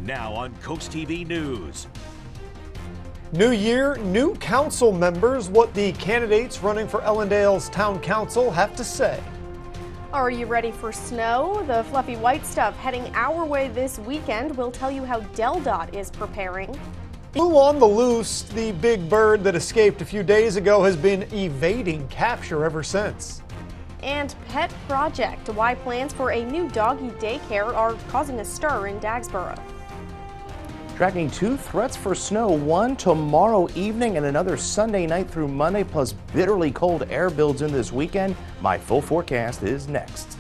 Now on CoastTV News. New year, new council members. What the candidates running for Ellendale's town council have to say. Are you ready for snow? The fluffy white stuff heading our way this weekend. We'll tell you how DelDOT is preparing. Flew on the loose, the big bird that escaped a few days ago has been evading capture ever since. And Pet Project, why plans for a new doggy daycare are causing a stir in Dagsboro. Tracking 2 threats for snow, one tomorrow evening and another Sunday night through Monday, plus bitterly cold air builds in this weekend. My full forecast is next.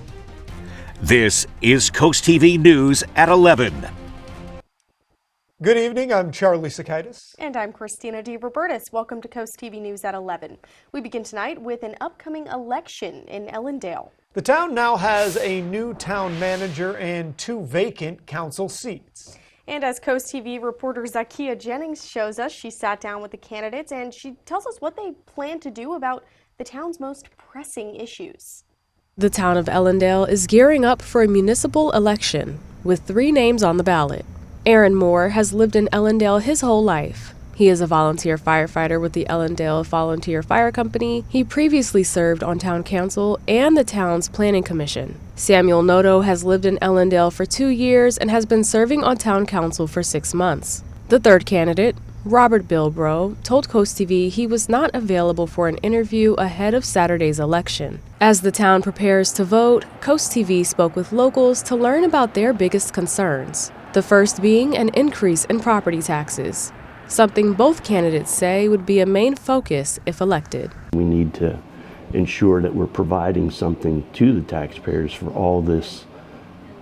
This is CoastTV News at 11. Good evening, I'm Charlie Sakaitis. And I'm Christina DeRobertis. Welcome to CoastTV News at 11. We begin tonight with an upcoming election in Ellendale. The town now has a new town manager and 2 vacant council seats. And as CoastTV reporter Zakia Jennings shows us, she sat down with the candidates and she tells us what they plan to do about the town's most pressing issues. The town of Ellendale is gearing up for a municipal election with 3 names on the ballot. Aaron Moore has lived in Ellendale his whole life. He is a volunteer firefighter with the Ellendale Volunteer Fire Company. He previously served on town council and the town's planning commission. Samuel Noto has lived in Ellendale for 2 years and has been serving on town council for 6 months. The third candidate, Robert Bilbro, told CoastTV he was not available for an interview ahead of Saturday's election. As the town prepares to vote, CoastTV spoke with locals to learn about their biggest concerns. The first being an increase in property taxes, something both candidates say would be a main focus if elected. We need to ensure that we're providing something to the taxpayers for all this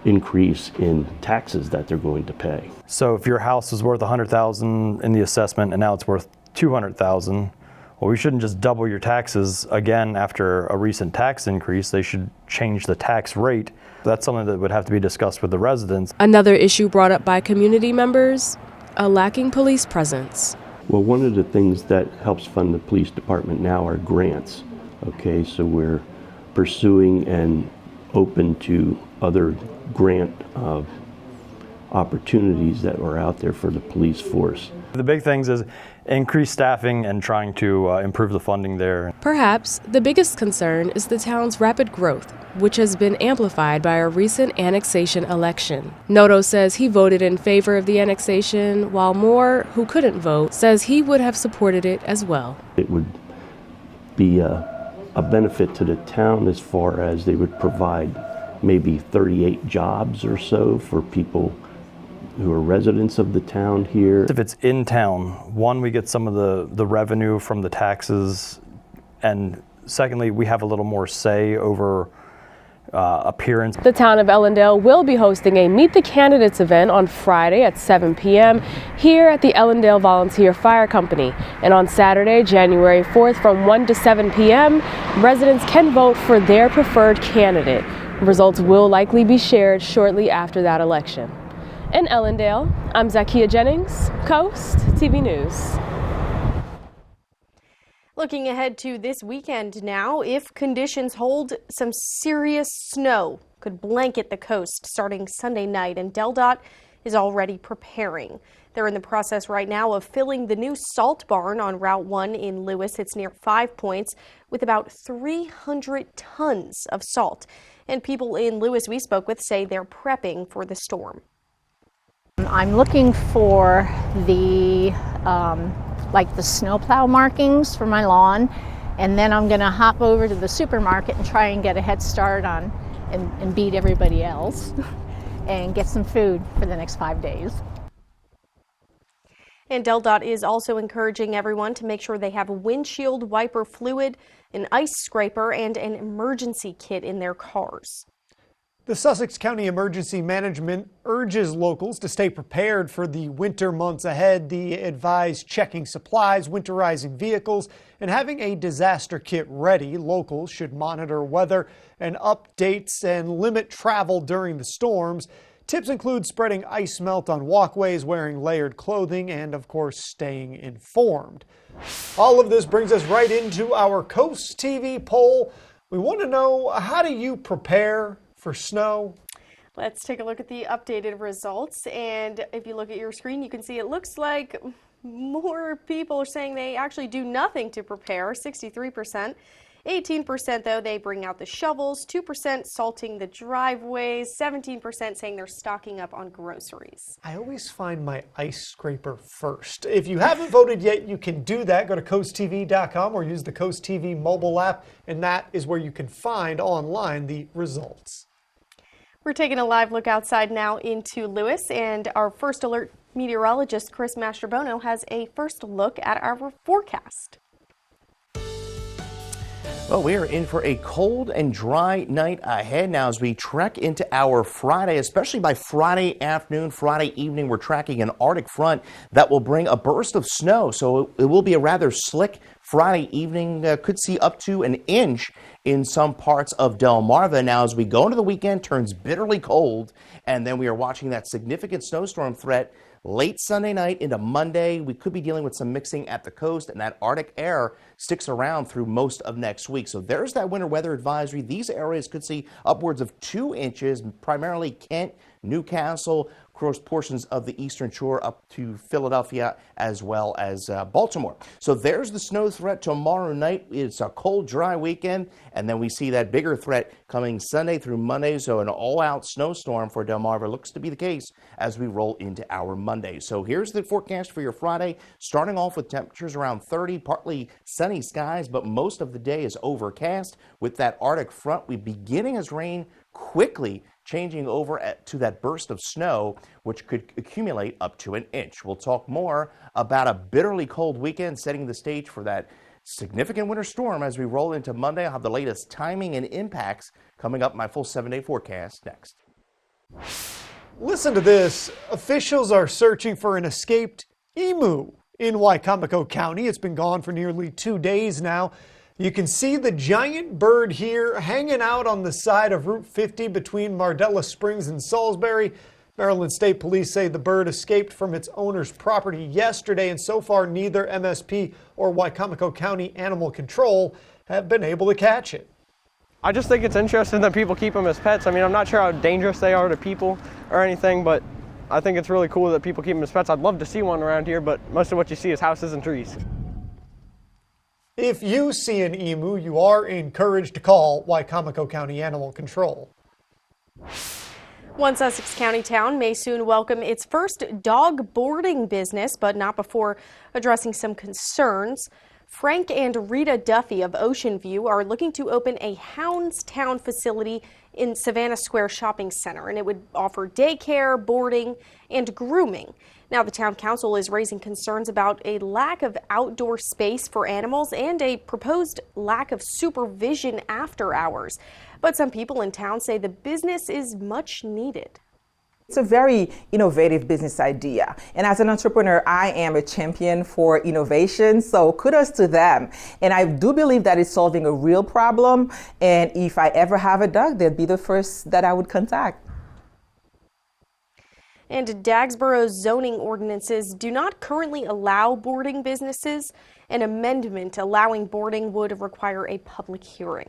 increase in taxes that they're going to pay. So if your house is worth $100,000 in the assessment and now it's worth $200,000, well, we shouldn't just double your taxes again after a recent tax increase. They should change the tax rate. That's something that would have to be discussed with the residents. Another issue brought up by community members, a lacking police presence. Well, one of the things that helps fund the police department now are grants. Okay, so we're pursuing and open to other grant opportunities that are out there for the police force. The big things is increased staffing and trying to improve the funding there. Perhaps the biggest concern is the town's rapid growth, which has been amplified by a recent annexation election. Noto says he voted in favor of the annexation, while Moore, who couldn't vote, says he would have supported it as well. It would be a benefit to the town as far as they would provide maybe 38 jobs or so for people who are residents of the town here. If it's in town, one, we get some of the revenue from the taxes, and secondly, we have a little more say over appearance. The town of Ellendale will be hosting a Meet the Candidates event on Friday at 7 p.m. here at the Ellendale Volunteer Fire Company. And on Saturday, January 4th from 1 to 7 p.m., residents can vote for their preferred candidate. Results will likely be shared shortly after that election. In Ellendale, I'm Zakia Jennings, Coast TV News. Looking ahead to this weekend now, if conditions hold, some serious snow could blanket the coast starting Sunday night, and DelDOT is already preparing. They're in the process right now of filling the new salt barn on Route 1 in Lewis. It's near 5 Points with about 300 tons of salt. And people in Lewis we spoke with say they're prepping for the storm. I'm looking for the the snowplow markings for my lawn, and then I'm going to hop over to the supermarket and try and get a head start on and beat everybody else and get some food for the next 5 days. And DelDOT is also encouraging everyone to make sure they have windshield wiper fluid, an ice scraper, and an emergency kit in their cars. The Sussex County Emergency Management urges locals to stay prepared for the winter months ahead. They advise checking supplies, winterizing vehicles, and having a disaster kit ready. Locals should monitor weather and updates and limit travel during the storms. Tips include spreading ice melt on walkways, wearing layered clothing, and of course staying informed. All of this brings us right into our CoastTV poll. We want to know, how do you prepare for snow? Let's take a look at the updated results. And if you look at your screen, you can see it looks like more people are saying they actually do nothing to prepare, 63%. 18% though, they bring out the shovels, 2% salting the driveways, 17% saying they're stocking up on groceries. I always find my ice scraper first. If you haven't voted yet, you can do that. Go to CoastTV.com or use the Coast TV mobile app, and that is where you can find online the results. We're taking a live look outside now into Lewis, and our first alert meteorologist, Chris Mastrobono, has a first look at our forecast. Well, we are in for a cold and dry night ahead now as we trek into our Friday, especially by Friday afternoon, Friday evening. We're tracking an Arctic front that will bring a burst of snow. So it will be a rather slick Friday evening. Could see up to an inch in some parts of Delmarva. Now, as we go into the weekend, turns bitterly cold, and then we are watching that significant snowstorm threat late Sunday night into Monday. We could be dealing with some mixing at the coast, and that Arctic air sticks around through most of next week. So there's that winter weather advisory. These areas could see upwards of 2 inches, primarily Kent, Newcastle, across portions of the eastern shore up to Philadelphia, as well as Baltimore. So there's the snow threat tomorrow night. It's a cold, dry weekend, and then we see that bigger threat coming Sunday through Monday. So an all-out snowstorm for Delmarva looks to be the case as we roll into our Monday. So here's the forecast for your Friday, starting off with temperatures around 30, partly sunny skies, but most of the day is overcast. With that Arctic front, we beginning as rain, quickly changing over to that burst of snow, which could accumulate up to an inch. We'll talk more about a bitterly cold weekend, setting the stage for that significant winter storm as we roll into Monday. I'll have the latest timing and impacts coming up in my full 7-day forecast next. Listen to this. Officials are searching for an escaped emu in Wicomico County. It's been gone for nearly 2 days now. You can see the giant bird here hanging out on the side of Route 50 between Mardella Springs and Salisbury. Maryland State Police say the bird escaped from its owner's property yesterday, and so far neither MSP or Wicomico County Animal Control have been able to catch it. I just think it's interesting that people keep them as pets. I mean, I'm not sure how dangerous they are to people or anything, but I think it's really cool that people keep them as pets. I'd love to see one around here, but most of what you see is houses and trees. If you see an emu, you are encouraged to call Wicomico County Animal Control. One Sussex County town may soon welcome its first dog boarding business, but not before addressing some concerns. Frank and Rita Duffy of Ocean View are looking to open a Houndstown facility in Savannah Square Shopping Center, and it would offer daycare, boarding, and grooming. Now, the town council is raising concerns about a lack of outdoor space for animals and a proposed lack of supervision after hours. But some people in town say the business is much needed. It's a very innovative business idea. And as an entrepreneur, I am a champion for innovation. So kudos to them. And I do believe that it's solving a real problem. And if I ever have a dog, they'd be the first that I would contact. And Dagsboro's zoning ordinances do not currently allow boarding businesses. An amendment allowing boarding would require a public hearing.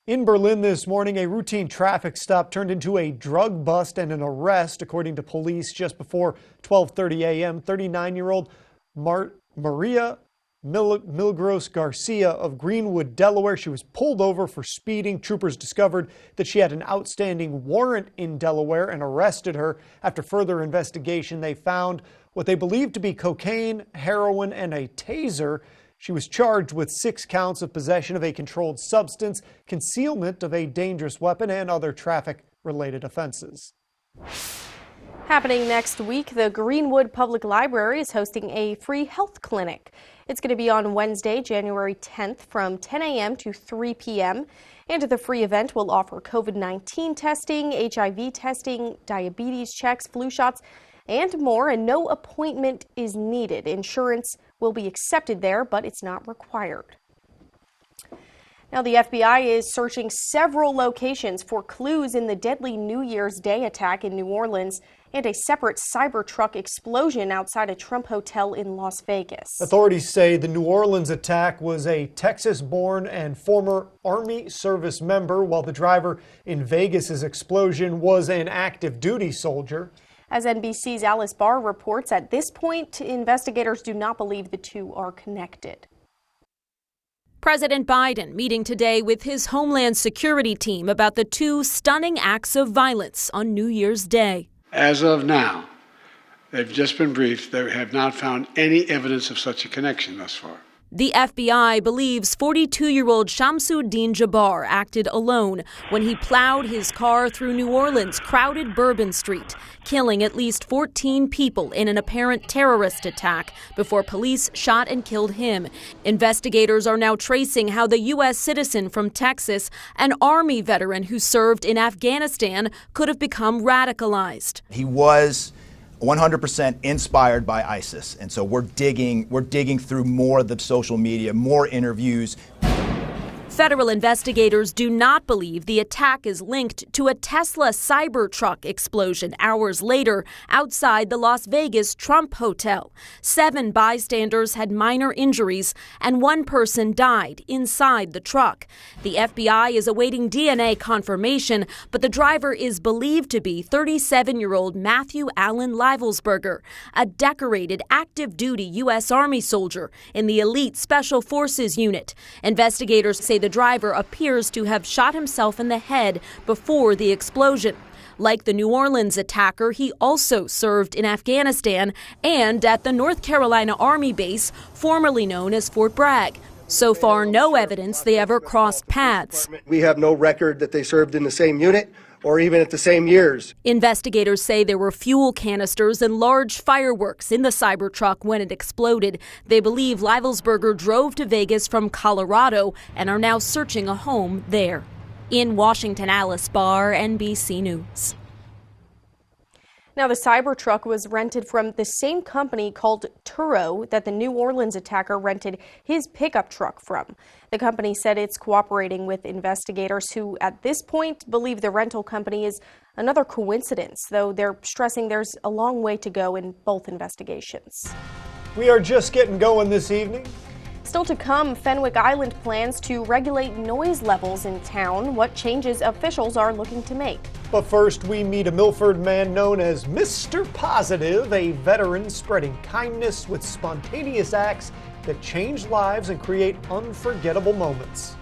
In Berlin this morning, a routine traffic stop turned into a drug bust and an arrest, according to police, just before 12:30 a.m. 39-year-old Maria Milgros Garcia of Greenwood, Delaware. She was pulled over for speeding. Troopers discovered that she had an outstanding warrant in Delaware and arrested her. After further investigation, they found what they believed to be cocaine, heroin, and a taser. She was charged with 6 counts of possession of a controlled substance, concealment of a dangerous weapon, and other traffic-related offenses. Happening next week, the Greenwood Public Library is hosting a free health clinic. It's going to be on Wednesday, January 10th from 10 a.m. to 3 p.m. And the free event will offer COVID-19 testing, HIV testing, diabetes checks, flu shots, and more, and no appointment is needed. Insurance will be accepted there, but it's not required. Now, the FBI is searching several locations for clues in the deadly New Year's Day attack in New Orleans and a separate Cybertruck explosion outside a Trump hotel in Las Vegas. Authorities say the New Orleans attack was a Texas-born and former Army service member, while the driver in Vegas's explosion was an active duty soldier. As NBC's Alice Barr reports, at this point, investigators do not believe the two are connected. President Biden meeting today with his Homeland Security team about the two stunning acts of violence on New Year's Day. As of now, they've just been briefed. They have not found any evidence of such a connection thus far. The FBI believes 42-year-old Shamsuddin Jabbar acted alone when he plowed his car through New Orleans' crowded Bourbon Street, killing at least 14 people in an apparent terrorist attack before police shot and killed him. Investigators are now tracing how the U.S. citizen from Texas, an Army veteran who served in Afghanistan, could have become radicalized. He was 100% inspired by ISIS. And so we're digging through more of the social media, more interviews. Federal investigators do not believe the attack is linked to a Tesla Cybertruck explosion hours later outside the Las Vegas Trump Hotel. 7 bystanders had minor injuries and 1 person died inside the truck. The FBI is awaiting DNA confirmation, but the driver is believed to be 37-year-old Matthew Allen Livelsberger, a decorated active-duty U.S. Army soldier in the elite Special Forces unit. Investigators say the driver appears to have shot himself in the head before the explosion. Like the New Orleans attacker, he also served in Afghanistan and at the North Carolina Army base, formerly known as Fort Bragg. So far, no evidence they ever crossed paths. We have no record that they served in the same unit or even at the same years. Investigators say there were fuel canisters and large fireworks in the Cybertruck when it exploded. They believe Livelsberger drove to Vegas from Colorado and are now searching a home there. In Washington, Alice Barr, NBC News. Now, the Cybertruck was rented from the same company called Turo that the New Orleans attacker rented his pickup truck from. The company said it's cooperating with investigators who, at this point, believe the rental company is another coincidence, though they're stressing there's a long way to go in both investigations. We are just getting going this evening. Still to come, Fenwick Island plans to regulate noise levels in town, what changes officials are looking to make. But first, we meet a Milford man known as Mr. Positive, a veteran spreading kindness with spontaneous acts that change lives and create unforgettable moments.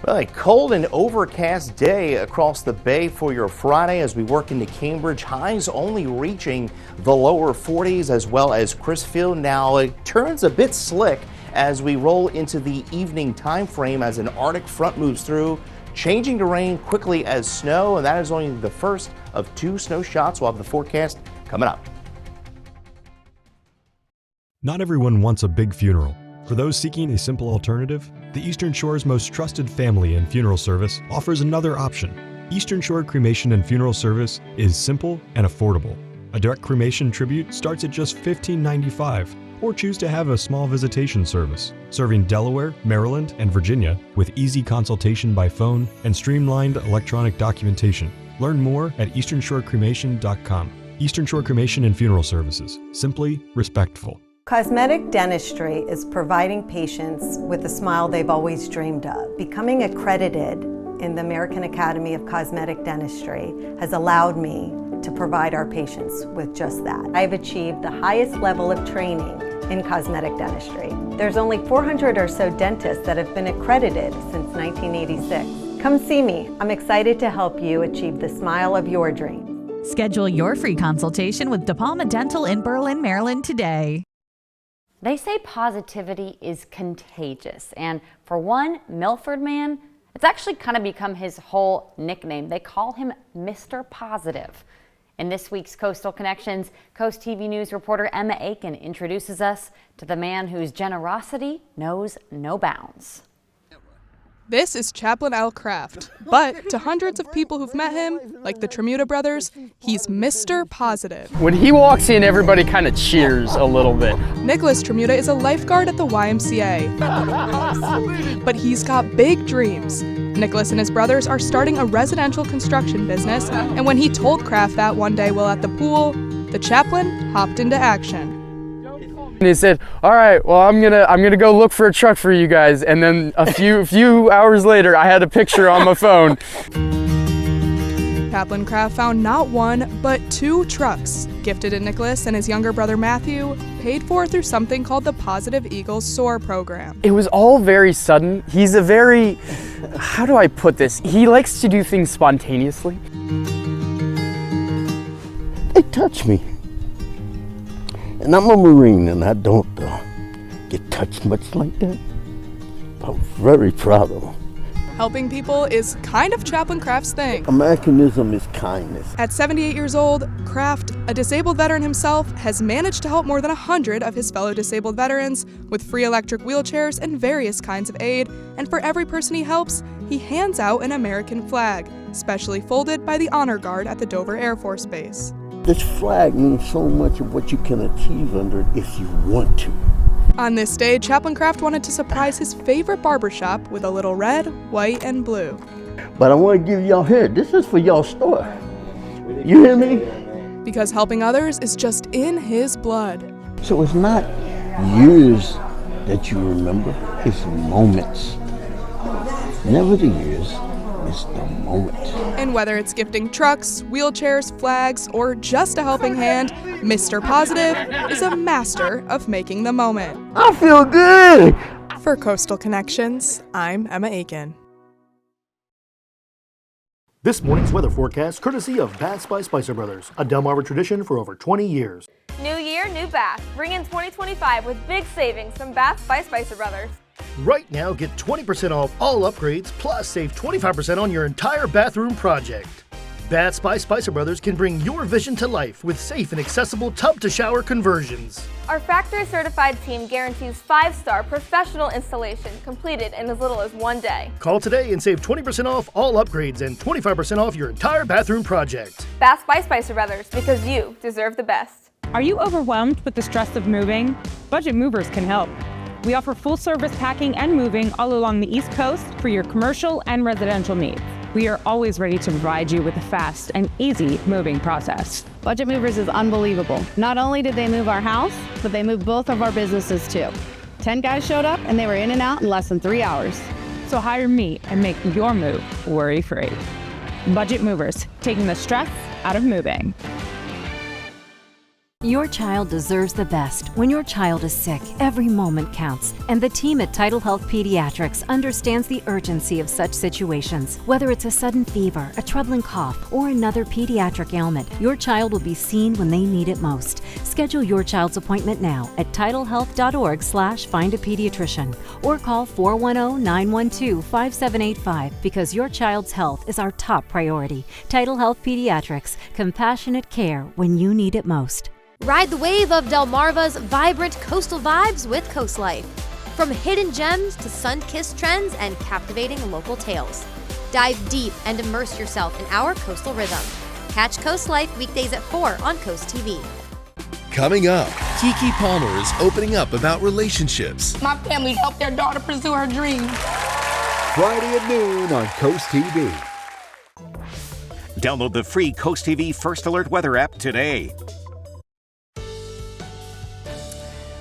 Well, a cold and overcast day across the bay for your Friday as we work into Cambridge. Highs only reaching the lower 40s, as well as Crisfield. Now it turns a bit slick as we roll into the evening time frame as an Arctic front moves through, changing to rain quickly as snow, and that is only the first of 2 snow shots. We'll have the forecast coming up. Not everyone wants a big funeral. For those seeking a simple alternative, the Eastern Shore's most trusted family and funeral service offers another option. Eastern Shore Cremation and Funeral Service is simple and affordable. A direct cremation tribute starts at just $15.95, or choose to have a small visitation service, serving Delaware, Maryland, and Virginia with easy consultation by phone and streamlined electronic documentation. Learn more at easternshorecremation.com. Eastern Shore Cremation and Funeral Services. Simply respectful. Cosmetic dentistry is providing patients with the smile they've always dreamed of. Becoming accredited in the American Academy of Cosmetic Dentistry has allowed me to provide our patients with just that. I've achieved the highest level of training in cosmetic dentistry. There's only 400 or so dentists that have been accredited since 1986. Come see me. I'm excited to help you achieve the smile of your dreams. Schedule your free consultation with De Palma Dental in Berlin, Maryland today. They say positivity is contagious, and for one Milford man, it's actually kind of become his whole nickname. They call him Mr. Positive. In this week's Coastal Connections, Coast TV News reporter Emma Aiken introduces us to the man whose generosity knows no bounds. This is Chaplain Al Kraft, but to hundreds of people who've met him, like the Tremuta brothers, he's Mr. Positive. When he walks in, everybody kind of cheers a little bit. Nicholas Tremuta is a lifeguard at the YMCA, but he's got big dreams. Nicholas and his brothers are starting a residential construction business, and when he told Kraft that one day while at the pool, the chaplain hopped into action. And he said, "All right, well, I'm gonna go look for a truck for you guys." And then a few hours later, I had a picture on my phone. Chaplain Kraft found not one, but 2 trucks, gifted to Nicholas and his younger brother Matthew, paid for through something called the Positive Eagles SOAR program. It was all very sudden. He's a very, how do I put this? He likes to do things spontaneously. They touch me. And I'm a Marine and I don't get touched much like that. I'm very proud of them. Helping people is kind of Chaplain Kraft's thing. Americanism is kindness. At 78 years old, Kraft, a disabled veteran himself, has managed to help more than 100 of his fellow disabled veterans with free electric wheelchairs and various kinds of aid. And for every person he helps, he hands out an American flag, specially folded by the Honor Guard at the Dover Air Force Base. This flag means so much of what you can achieve under it if you want to. On this day, Chaplain Kraft wanted to surprise his favorite barbershop with a little red, white, and blue. But I want to give y'all here, this is for y'all store. You hear me? Because helping others is just in his blood. So it's not years that you remember, it's moments. Never the years, it's the moment. And whether it's gifting trucks, wheelchairs, flags, or just a helping hand, Mr. Positive is a master of making the moment. I feel good! For Coastal Connections, I'm Emma Aiken. This morning's weather forecast courtesy of Bath by Spicer Brothers, a Delmarva tradition for over 20 years. New year, new Bath. Bring in 2025 with big savings from Bath by Spicer Brothers. Right now, get 20% off all upgrades, plus save 25% on your entire bathroom project. Baths by Spicer Brothers can bring your vision to life with safe and accessible tub-to-shower conversions. Our factory-certified team guarantees 5-star professional installation completed in as little as 1 day. Call today and save 20% off all upgrades and 25% off your entire bathroom project. Baths by Spicer Brothers, because you deserve the best. Are you overwhelmed with the stress of moving? Budget Movers can help. We offer full-service packing and moving all along the East Coast for your commercial and residential needs. We are always ready to provide you with a fast and easy moving process. Budget Movers is unbelievable. Not only did they move our house, but they moved both of our businesses too. 10 guys showed up and they were in and out in less than 3 hours. So hire me and make your move worry-free. Budget Movers, taking the stress out of moving. Your child deserves the best. When your child is sick, every moment counts. And the team at Tidal Health Pediatrics understands the urgency of such situations. Whether it's a sudden fever, a troubling cough, or another pediatric ailment, your child will be seen when they need it most. Schedule your child's appointment now at tidalhealth.org/findapediatrician or call 410-912-5785 because your child's health is our top priority. Tidal Health Pediatrics, compassionate care when you need it most. Ride the wave of Delmarva's vibrant coastal vibes with Coast Life. From hidden gems to sun-kissed trends and captivating local tales. Dive deep and immerse yourself in our coastal rhythm. Catch Coast Life weekdays at 4 on CoastTV. Coming up, Keke Palmer is opening up about relationships. My family helped their daughter pursue her dreams. Friday at noon on CoastTV. Download the free CoastTV First Alert Weather app today.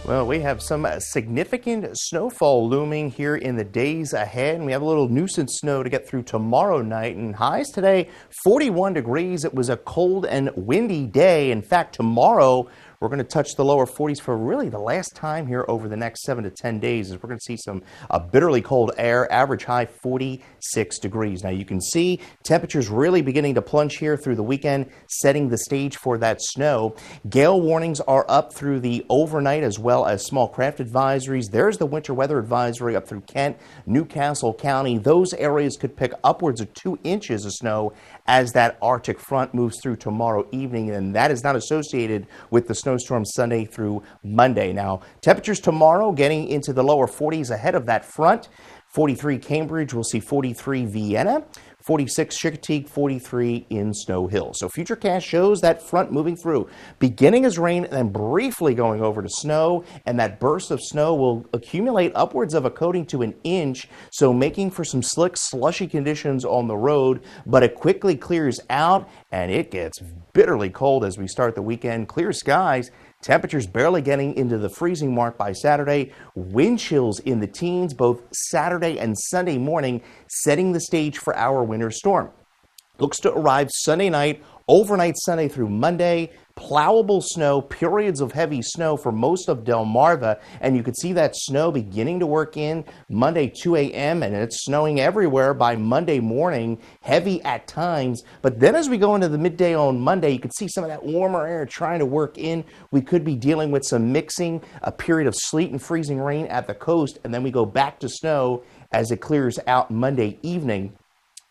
Well, we have some significant snowfall looming here in the days ahead, and we have a little nuisance snow to get through tomorrow night. And highs today, 41 degrees. It was a cold and windy day. In fact, tomorrow we're going to touch the lower 40s for really the last time here over the next 7 to 10 days. As we're going to see some bitterly cold air, average high 46 degrees. Now you can see temperatures really beginning to plunge here through the weekend, setting the stage for that snow. Gale warnings are up through the overnight as well as small craft advisories. There's the winter weather advisory up through Kent, Newcastle County. Those areas could pick upwards of 2 inches of snow as that Arctic front moves through tomorrow evening, and that is not associated with the snowstorm Sunday through Monday. Now, temperatures tomorrow getting into the lower 40s ahead of that front. 43 Cambridge, we'll see 43 Vienna, 46 Chicoutimi, 43 in Snow Hill. So Futurecast shows that front moving through, beginning as rain and then briefly going over to snow, and that burst of snow will accumulate upwards of a coating to an inch, so making for some slick, slushy conditions on the road, but it quickly clears out and it gets bitterly cold as we start the weekend. Clear skies. Temperatures barely getting into the freezing mark by Saturday. Wind chills in the teens both Saturday and Sunday morning, setting the stage for our winter storm. Looks to arrive Sunday night, overnight Sunday through Monday. Plowable snow, periods of heavy snow for most of Delmarva, and you can see that snow beginning to work in Monday 2 a.m. and it's snowing everywhere by Monday morning, heavy at times. But then as we go into the midday on Monday, you can see some of that warmer air trying to work in. We could be dealing with some mixing, a period of sleet and freezing rain at the coast, and then we go back to snow as it clears out Monday evening.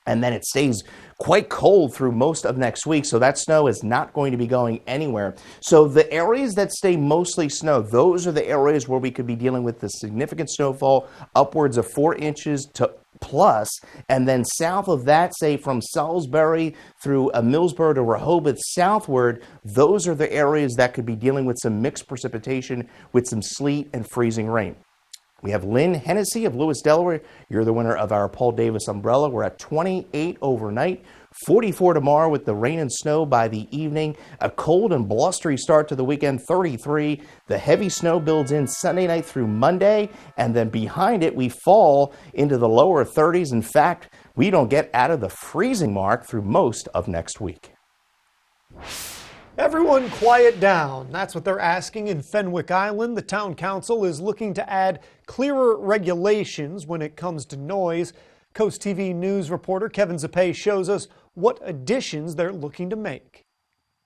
And then it stays quite cold through most of next week, so that snow is not going to be going anywhere. So the areas that stay mostly snow, those are the areas where we could be dealing with the significant snowfall, upwards of 4 inches to plus, and then south of that, say from Salisbury through Millsboro to Rehoboth southward, those are the areas that could be dealing with some mixed precipitation with some sleet and freezing rain. We have Lynn Hennessy of Lewis, Delaware. You're the winner of our Paul Davis umbrella. We're at 28 overnight, 44 tomorrow with the rain and snow by the evening. A cold and blustery start to the weekend, 33. The heavy snow builds in Sunday night through Monday, and then behind it we fall into the lower 30s. In fact, we don't get out of the freezing mark through most of next week. Everyone quiet down. That's what they're asking in Fenwick Island. The town council is looking to add clearer regulations when it comes to noise. CoastTV News reporter Kevin Zappé shows us what additions they're looking to make.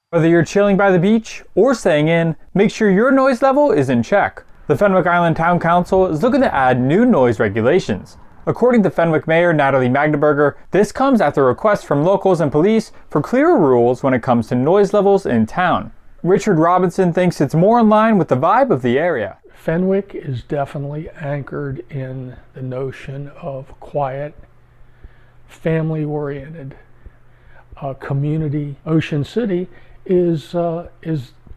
Whether you're chilling by the beach or staying in, make sure your noise level is in check. The Fenwick Island Town Council is looking to add new noise regulations. According to Fenwick Mayor Natalie Magdeburger, this comes after requests from locals and police for clearer rules when it comes to noise levels in town. Richard Robinson thinks it's more in line with the vibe of the area. Fenwick is definitely anchored in the notion of quiet, family-oriented community. Ocean City is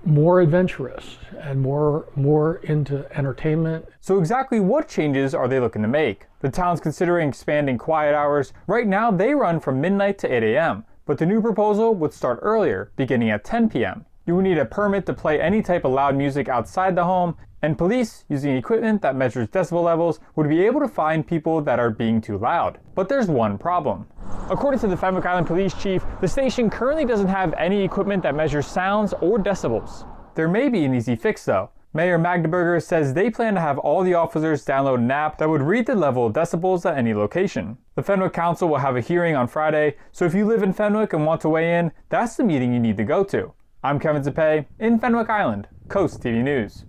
more adventurous and more into entertainment. So exactly what changes are they looking to make? The town's considering expanding quiet hours. Right now they run from midnight to 8 a.m., but the new proposal would start earlier, beginning at 10 p.m. You would need a permit to play any type of loud music outside the home, and police, using equipment that measures decibel levels, would be able to find people that are being too loud. But there's one problem. According to the Fenwick Island Police Chief, the station currently doesn't have any equipment that measures sounds or decibels. There may be an easy fix though. Mayor Magdeburger says they plan to have all the officers download an app that would read the level of decibels at any location. The Fenwick Council will have a hearing on Friday, so if you live in Fenwick and want to weigh in, that's the meeting you need to go to. I'm Kevin Zappé in Fenwick Island, CoastTV News.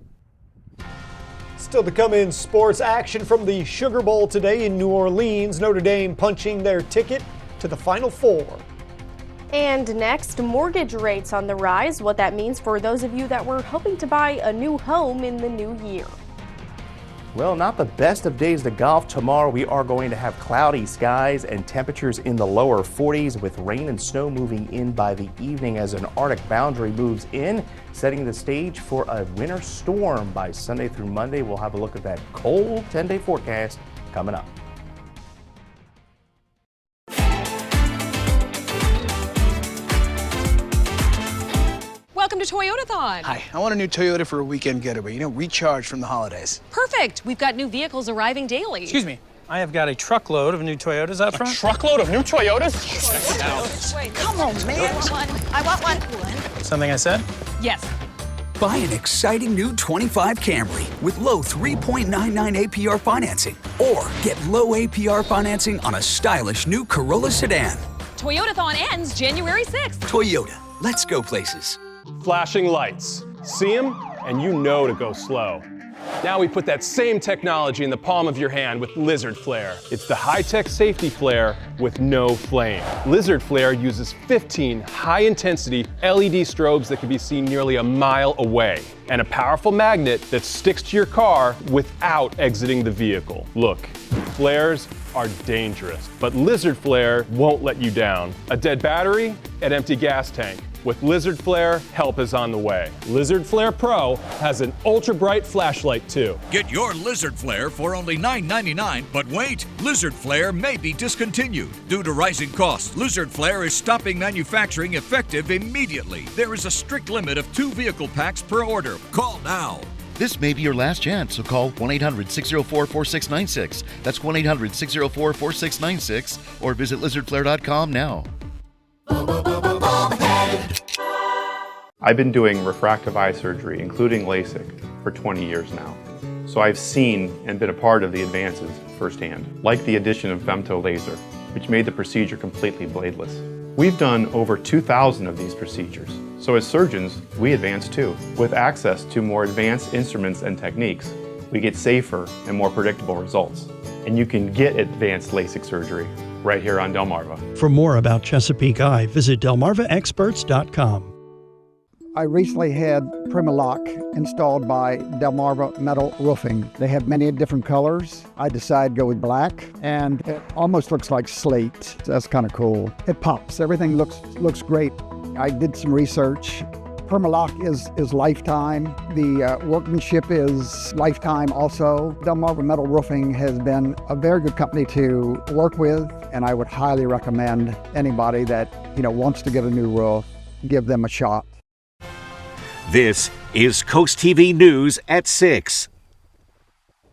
Still to come in sports action from the Sugar Bowl today in New Orleans. Notre Dame punching their ticket to the Final Four. And next, mortgage rates on the rise, what that means for those of you that were hoping to buy a new home in the new year. Well, not the best of days to golf. Tomorrow we are going to have cloudy skies and temperatures in the lower 40s with rain and snow moving in by the evening as an Arctic boundary moves in, setting the stage for a winter storm by Sunday through Monday. We'll have a look at that cold 10-day forecast coming up. Welcome to Toyotathon. Hi, I want a new Toyota for a weekend getaway. Recharge from the holidays. Perfect. We've got new vehicles arriving daily. Excuse me. I have got a truckload of new Toyotas out front. A truckload of new Toyotas? Yes. Wait, come on, man. I want one. Something I said? Yes. Buy an exciting new 25 Camry with low 3.99 APR financing, or get low APR financing on a stylish new Corolla sedan. Toyotathon ends January 6th. Toyota, let's go places. Flashing lights. See them, and you know to go slow. Now we put that same technology in the palm of your hand with Lizard Flare. It's the high-tech safety flare with no flame. Lizard Flare uses 15 high-intensity LED strobes that can be seen nearly a mile away, and a powerful magnet that sticks to your car without exiting the vehicle. Look, flares are dangerous, but Lizard Flare won't let you down. A dead battery, an empty gas tank. With Lizard Flare, help is on the way. Lizard Flare Pro has an ultra-bright flashlight too. Get your Lizard Flare for only $9.99, but wait, Lizard Flare may be discontinued. Due to rising costs, Lizard Flare is stopping manufacturing effective immediately. There is a strict limit of 2 vehicle packs per order. Call now. This may be your last chance, so call 1-800-604-4696. That's 1-800-604-4696 or visit lizardflare.com now. I've been doing refractive eye surgery, including LASIK, for 20 years now. So I've seen and been a part of the advances firsthand, like the addition of femto laser, which made the procedure completely bladeless. We've done over 2,000 of these procedures. So as surgeons, we advance too. With access to more advanced instruments and techniques, we get safer and more predictable results. And you can get advanced LASIK surgery right here on Delmarva. For more about Chesapeake Eye, visit delmarvaexperts.com. I recently had Primalock installed by Delmarva Metal Roofing. They have many different colors. I decided to go with black, and it almost looks like slate. That's kind of cool. It pops. Everything looks great. I did some research. Primalock is lifetime. The workmanship is lifetime also. Delmarva Metal Roofing has been a very good company to work with, and I would highly recommend anybody that wants to get a new roof, give them a shot. This is Coast TV News at 6.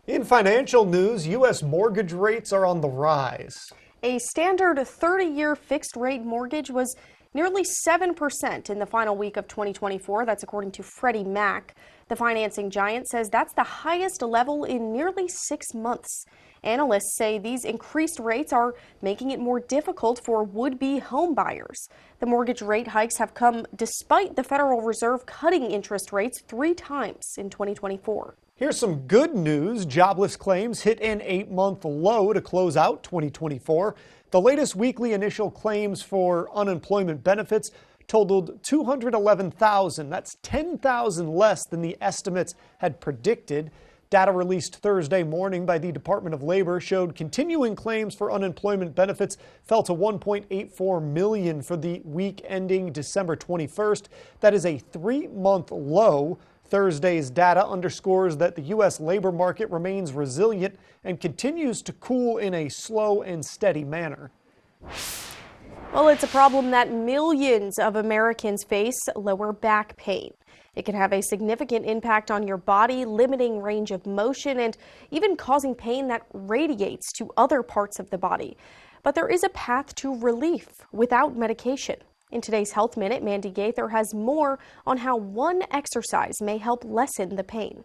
In financial news, U.S. mortgage rates are on the rise. A standard 30-year fixed-rate mortgage was nearly 7% in the final week of 2024. That's according to Freddie Mac. The financing giant says that's the highest level in nearly 6 months. Analysts say these increased rates are making it more difficult for would-be home buyers. The mortgage rate hikes have come despite the Federal Reserve cutting interest rates 3 times in 2024. Here's some good news. Jobless claims hit an 8-month low to close out 2024. The latest weekly initial claims for unemployment benefits totaled 211,000. That's 10,000 less than the estimates had predicted. Data released Thursday morning by the Department of Labor showed continuing claims for unemployment benefits fell to 1.84 million for the week ending December 21st. That is a 3-month low. Thursday's data underscores that the U.S. labor market remains resilient and continues to cool in a slow and steady manner. Well, it's a problem that millions of Americans face: lower back pain. It can have a significant impact on your body, limiting range of motion and even causing pain that radiates to other parts of the body. But there is a path to relief without medication. In today's Health Minute, Mandy Gaither has more on how one exercise may help lessen the pain.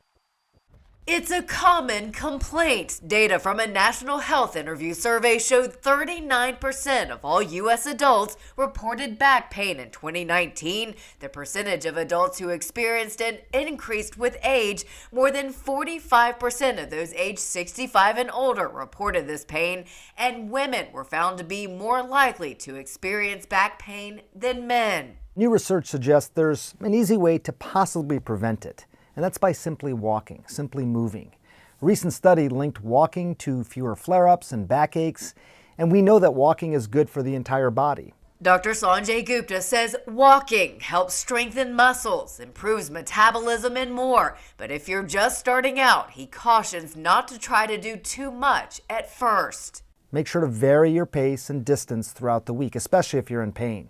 It's a common complaint. Data from a national health interview survey showed 39% of all U.S. adults reported back pain in 2019. The percentage of adults who experienced it increased with age. More than 45% of those aged 65 and older reported this pain, and women were found to be more likely to experience back pain than men. New research suggests there's an easy way to possibly prevent it. And that's by simply walking, simply moving. A recent study linked walking to fewer flare-ups and backaches, and we know that walking is good for the entire body. Dr. Sanjay Gupta says walking helps strengthen muscles, improves metabolism, and more. But if you're just starting out, he cautions not to try to do too much at first. Make sure to vary your pace and distance throughout the week, especially if you're in pain.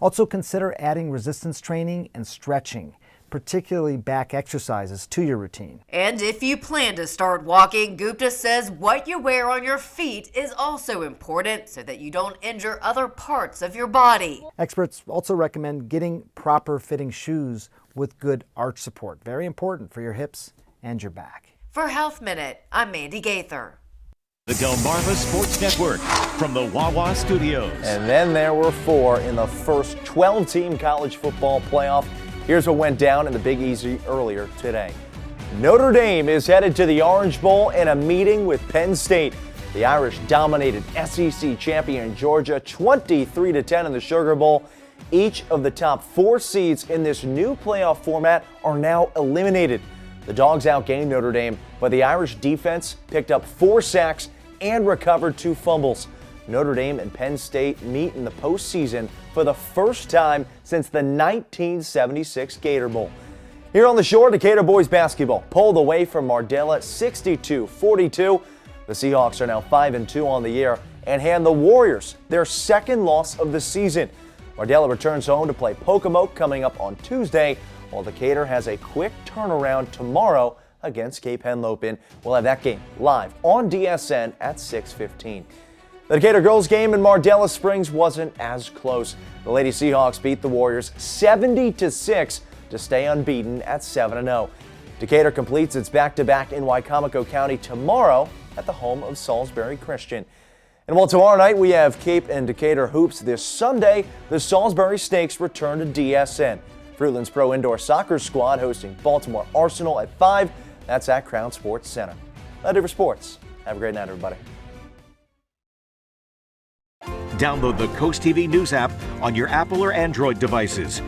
Also consider adding resistance training and stretching, particularly back exercises, to your routine. And if you plan to start walking, Gupta says what you wear on your feet is also important so that you don't injure other parts of your body. Experts also recommend getting proper fitting shoes with good arch support. Very important for your hips and your back. For Health Minute, I'm Mandy Gaither. The Delmarva Sports Network from the Wawa Studios. And then there were 4 in the first 12-team college football playoff. Here's what went down in the Big Easy earlier today. Notre Dame is headed to the Orange Bowl in a meeting with Penn State. The Irish dominated SEC champion Georgia 23-10 in the Sugar Bowl. Each of the top 4 seeds in this new playoff format are now eliminated. The Dogs outgained Notre Dame, but the Irish defense picked up 4 sacks and recovered 2 fumbles. Notre Dame and Penn State meet in the postseason for the first time since the 1976 Gator Bowl. Here on the shore, Decatur boys basketball pulled away from Mardella 62-42. The Seahawks are now 5-2 on the year and hand the Warriors their second loss of the season. Mardella returns home to play Wicomico coming up on Tuesday, while Decatur has a quick turnaround tomorrow against Cape Henlopen. We'll have that game live on DSN at 6:15. The Decatur girls game in Mardella Springs wasn't as close. The Lady Seahawks beat the Warriors 70-6 to stay unbeaten at 7-0. Decatur completes its back-to-back in Wicomico County tomorrow at the home of Salisbury Christian. And while tomorrow night we have Cape and Decatur hoops, this Sunday the Salisbury Snakes return to DSN. Fruitland's Pro Indoor Soccer squad hosting Baltimore Arsenal at 5. That's at Crown Sports Center. That'll do for sports. Have a great night, everybody. Download the Coast TV News app on your Apple or Android devices.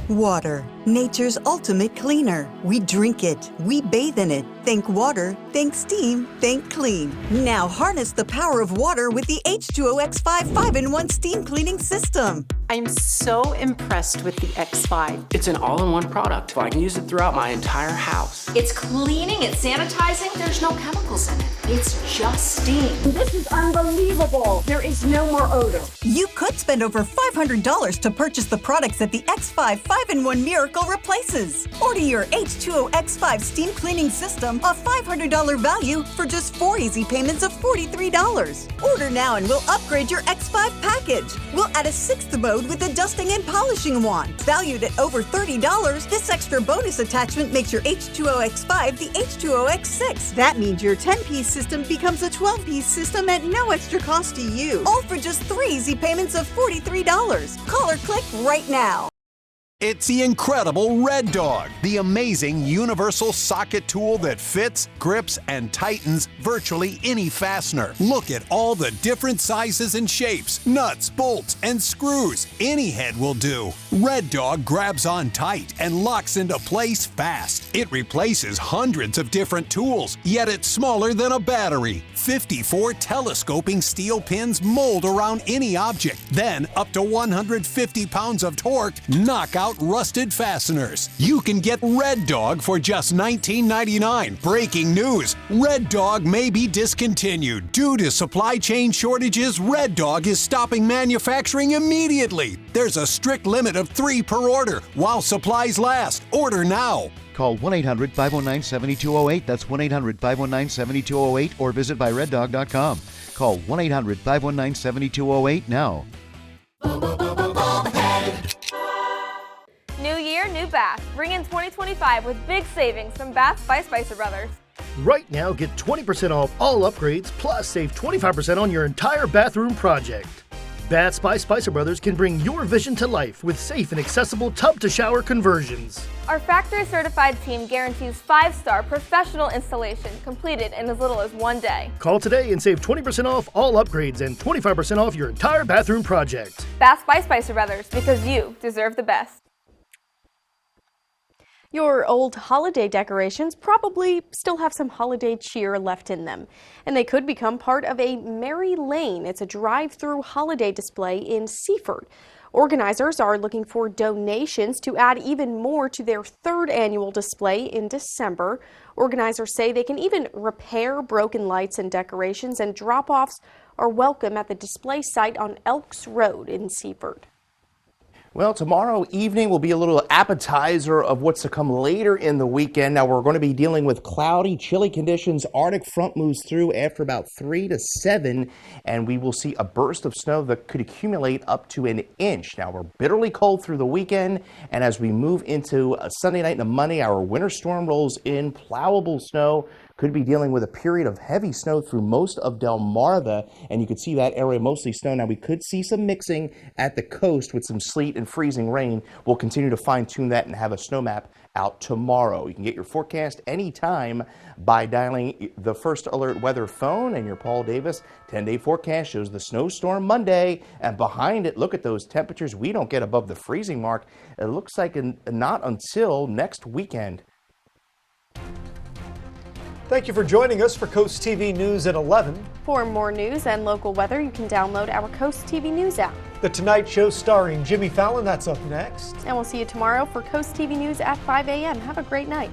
Water, nature's ultimate cleaner. We drink it, we bathe in it. Think water, think steam, think clean. Now harness the power of water with the H2O X5 5-in-1 steam cleaning system. I'm so impressed with the X5. It's an all-in-one product. I can use it throughout my entire house. It's cleaning, it's sanitizing, there's no chemicals in it. It's just steam. This is unbelievable. There is no more odor. You could spend over $500 to purchase the products that the X5 5-in-1 Miracle replaces. Order your H2O X5 steam cleaning system, a $500 value, for just 4 easy payments of $43. Order now and we'll upgrade your X5 package. We'll add a 6th mode with a dusting and polishing wand. Valued at over $30, this extra bonus attachment makes your H2O X5 the H2O X6. That means your 10-piece system becomes a 12-piece system at no extra cost to you. All for just 3 easy payments of $43. Call or click right now. It's the incredible Red Dog, the amazing universal socket tool that fits, grips, and tightens virtually any fastener. Look at all the different sizes and shapes, nuts, bolts, and screws. Any head will do. Red Dog grabs on tight and locks into place fast. It replaces hundreds of different tools, yet it's smaller than a battery. 54 telescoping steel pins mold around any object. Then, up to 150 pounds of torque knock out rusted fasteners. You can get Red Dog for just $19.99. Breaking news: Red Dog may be discontinued. Due to supply chain shortages, Red Dog is stopping manufacturing immediately. There's a strict limit of 3 per order while supplies last. Order now. Call 1-800-519-7208. That's 1-800-519-7208 or visit byreddog.com. Call 1-800-519-7208 now. New year, new bath. Bring in 2025 with big savings from Bath by Spicer Brothers. Right now, get 20% off all upgrades, plus save 25% on your entire bathroom project. Baths by Spicer Brothers can bring your vision to life with safe and accessible tub-to-shower conversions. Our factory certified team guarantees 5-star professional installation completed in as little as 1 day. Call today and save 20% off all upgrades and 25% off your entire bathroom project. Bath by Spicer Brothers, because you deserve the best. Your old holiday decorations probably still have some holiday cheer left in them, and they could become part of a Merry Lane. It's a drive-through holiday display in Seaford. Organizers are looking for donations to add even more to their 3rd annual display in December. Organizers say they can even repair broken lights and decorations, and drop-offs are welcome at the display site on Elks Road in Seaford. Well, tomorrow evening will be a little appetizer of what's to come later in the weekend. Now, we're going to be dealing with cloudy, chilly conditions. Arctic front moves through after about 3 to 7, and we will see a burst of snow that could accumulate up to an inch. Now, we're bitterly cold through the weekend, and as we move into a Sunday night and Monday, our winter storm rolls in. Plowable snow. Could be dealing with a period of heavy snow through most of Delmarva, and you could see that area mostly snow. Now, we could see some mixing at the coast with some sleet and freezing rain. We'll continue to fine-tune that and have a snow map out tomorrow. You can get your forecast anytime by dialing the First Alert Weather phone, and your Paul Davis 10-day forecast shows the snowstorm Monday, and behind it, look at those temperatures. We don't get above the freezing mark. It looks like not until next weekend. Thank you for joining us for Coast TV News at 11. For more news and local weather, you can download our Coast TV News app. The Tonight Show starring Jimmy Fallon, that's up next. And we'll see you tomorrow for Coast TV News at 5 a.m. Have a great night.